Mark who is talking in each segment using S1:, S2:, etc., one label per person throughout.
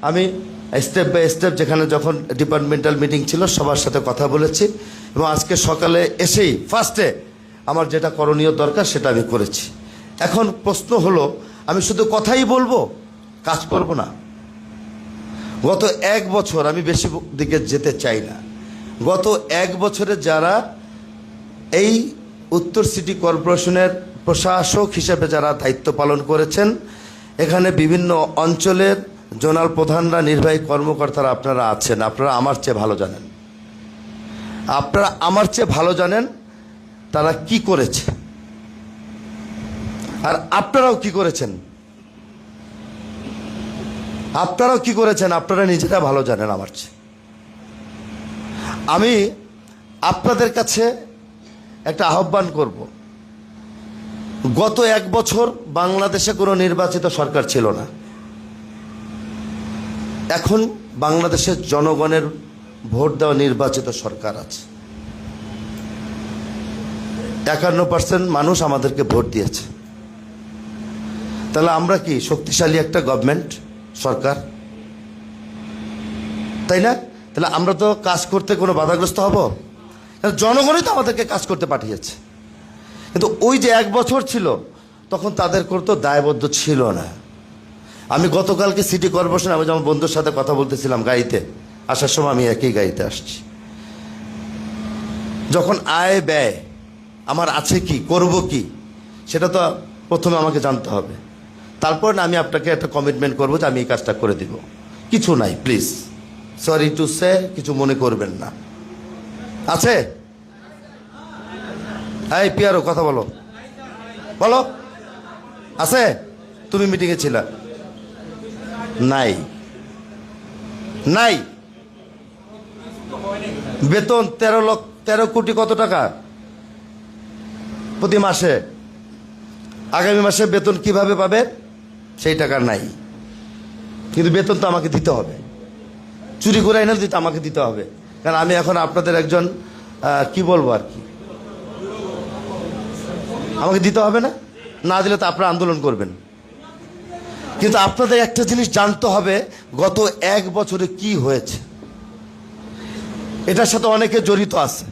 S1: আমি step by step যেখানে যখন ডিপার্টমেন্টাল মিটিং ছিল সবার সাথে কথা বলেছি এবং আজকে সকালে এসেই ফার্স্টে আমার যেটা করণীয় দরকার সেটা আমি করেছি। এখন প্রশ্ন হলো, আমি শুধু কথাই বলবো, কাজ করব না? গত 1 বছর, আমি বেশি দিকে যেতে চাই না, গত 1 বছরে যারা এই উত্তর সিটি কর্পোরেশনের প্রশাসক হিসেবে যারা দায়িত্ব পালন করেছেন, এখানে বিভিন্ন অঞ্চলের জোনাল প্রধানরা, নির্বাহী কর্মকর্তারা আপনারা আছেন, আপনারা আমার চেয়ে ভালো জানেন, আপনারা আমার চেয়ে ভালো জানেন তারা কি করেছে আর আপনারাও কি করেছেন, আপনারাও কি করেছেন আপনারা নিজেরা ভালো জানেন আমার চেয়ে। আমি আপনাদের কাছে একটা আহ্বান করব, গত 1 বছর বাংলাদেশে কোনো নির্বাচিত সরকার ছিল না। এখন বাংলাদেশের জনগণের ভোট দেওয়া নির্বাচিত সরকার আছে। 51% মানুষ আমাদেরকে ভোট দিয়েছে। তাহলে আমরা কি শক্তিশালী একটা গভর্নমেন্ট, সরকার, তাই না? তাহলে আমরা তো কাজ করতে কোনো বাধাগ্রস্ত হব? জনগণই তো আমাদেরকে কাজ করতে পাঠিয়েছে। কিন্তু ওই যে 1 বছর ছিল, তখন তাদের তো দায়বদ্ধ ছিল না। আমি গতকালকে সিটি কর্পোরেশন, আমি যেমন বন্ধুর সাথে কথা বলতেছিলাম গাড়িতে আসার সময়, আমি একই গাড়িতে আসছি, যখন আয় ব্যয় আমার আছে কি, করব কি, সেটা তো প্রথমে আমাকে জানতে হবে। তারপর না আমি আপনাকে একটা কমিটমেন্ট করবো যে আমি এই কাজটা করে দিব। কিছু নাই, প্লিজ, সরি টু সে, কিছু মনে করবেন না। আছে? এই পিয়ারো, কথা বলো, বলো, আছে? তুমি মিটিংয়ে ছিলা? নাই, নাই। বেতন 13 কোটি কত টাকা প্রতি মাসে? আগামী মাসে বেতন কিভাবে পাবে সেই টাকা নাই। কিন্তু বেতন তো আমাকে দিতে হবে, চুরি করে এনে দিতে আমাকে দিতে হবে, কারণ আমি এখন আপনাদের একজন কি বলবো আর কি, আমাকে দিতে হবে না? না দিলে তো আপনারা আন্দোলন করবেন। কিন্তু আপনাদের একটা জিনিস জানতে হবে, গত 1 বছরে কি হয়েছে। এটার সাথে অনেকে জড়িত আছে,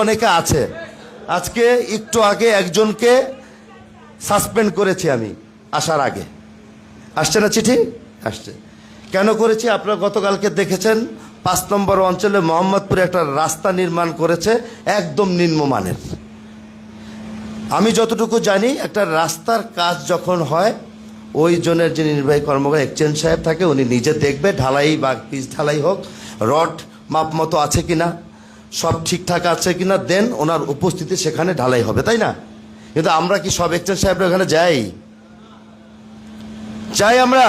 S1: অনেকে আছে। আজকে একটু আগে একজনকে সাসপেন্ড করেছি আমি আসার আগে। আসছে না চিঠি? আসছে। কেন করেছি আপনারা গতকালকে দেখেছেন। 5 নম্বর অঞ্চলে মোহাম্মদপুরে একটা রাস্তা নির্মাণ করেছে, একদম নিম্নমানের। আমি যতটুকু জানি, একটা রাস্তার কাজ যখন হয়, ওই জনের যে নির্বাহী কর্মকর্তা এক্সচেঞ্জ সাহেব থাকে, উনি নিজে দেখবে ঢালাই বা পিচ ঢালাই হোক, রড মাপ মতো আছে কিনা, সব ঠিকঠাক আছে কিনা, দেন ওনার উপস্থিতি সেখানে ঢালাই হবে, তাই না? কিন্তু আমরা কি সব এক্সচেঞ্জ সাহেবরা ওখানে যাই? আমরা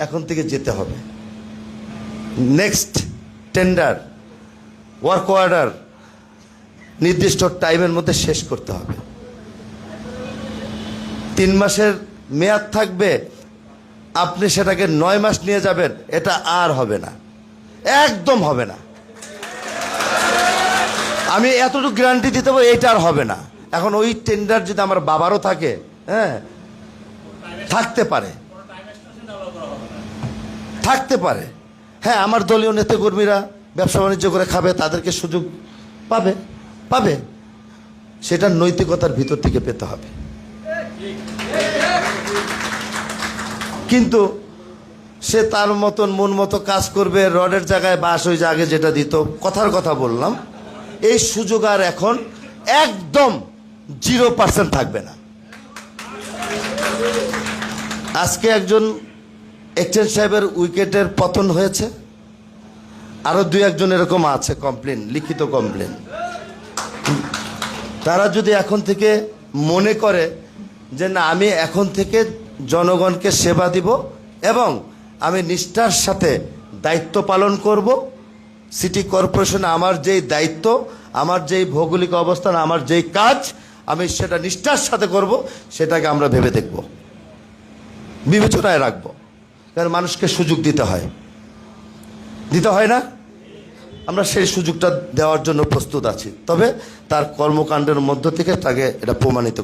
S1: এখন থেকে যেতে হবে। নেক্সট টেন্ডার, ওয়ার্ক অর্ডার নির্দিষ্ট টাইমের মধ্যে শেষ করতে হবে। 3 মাসের মেয়াদ থাকবে, আপনি সেটাকে 9 মাস নিয়ে যাবেন, এটা আর হবে না, একদম হবে না। আমি এতটুকু গ্যারান্টি দিতে পারবো, এটা আর হবে না। এখন ওই টেন্ডার যদি আমার বাবারও থাকে, হ্যাঁ, থাকতে পারে, হ্যাঁ, আমার দলীয় নেতাকর্মীরা ব্যবসা বাণিজ্য করে খাবে, তাদেরকে সুযোগ পাবে, সেটা নৈতিকতার ভিতর থেকে পেতে হবে। কিন্তু সে তার মতন মন মতো কাজ করবে, রডের জায়গায় বাঁশ, ওই যে আগে যেটা দিত, কথার কথা বললাম, এই সুযোগ আর এখন একদম 0% থাকবে না। আজকে একজন এক্সচেঞ্জ সাহেবের উইকেটের পতন হয়েছে, আরো 2-1 এরকম আছে কমপ্লেন, লিখিত কমপ্লেন। তারা যদি এখন থেকে মনে করে যে না, আমি এখন থেকে জনগণকে সেবা দিব এবং আমি নিষ্ঠার সাথে দায়িত্ব পালন করব, সিটি কর্পোরেশনে আমার যেই দায়িত্ব, আমার যেই ভৌগোলিক অবস্থান, আমার যেই কাজ, আমি সেটা নিষ্ঠার সাথে করব, সেটাকে আমরা ভেবে দেখব, বিবেচনায় রাখবো। কারণ মানুষকে সুযোগ দিতে হয় না? আমরা সেই সুযোগটা দেওয়ার জন্য প্রস্তুত আছি, তবে তার কর্মকাণ্ডের মধ্য থেকে তাকে এটা প্রমাণিত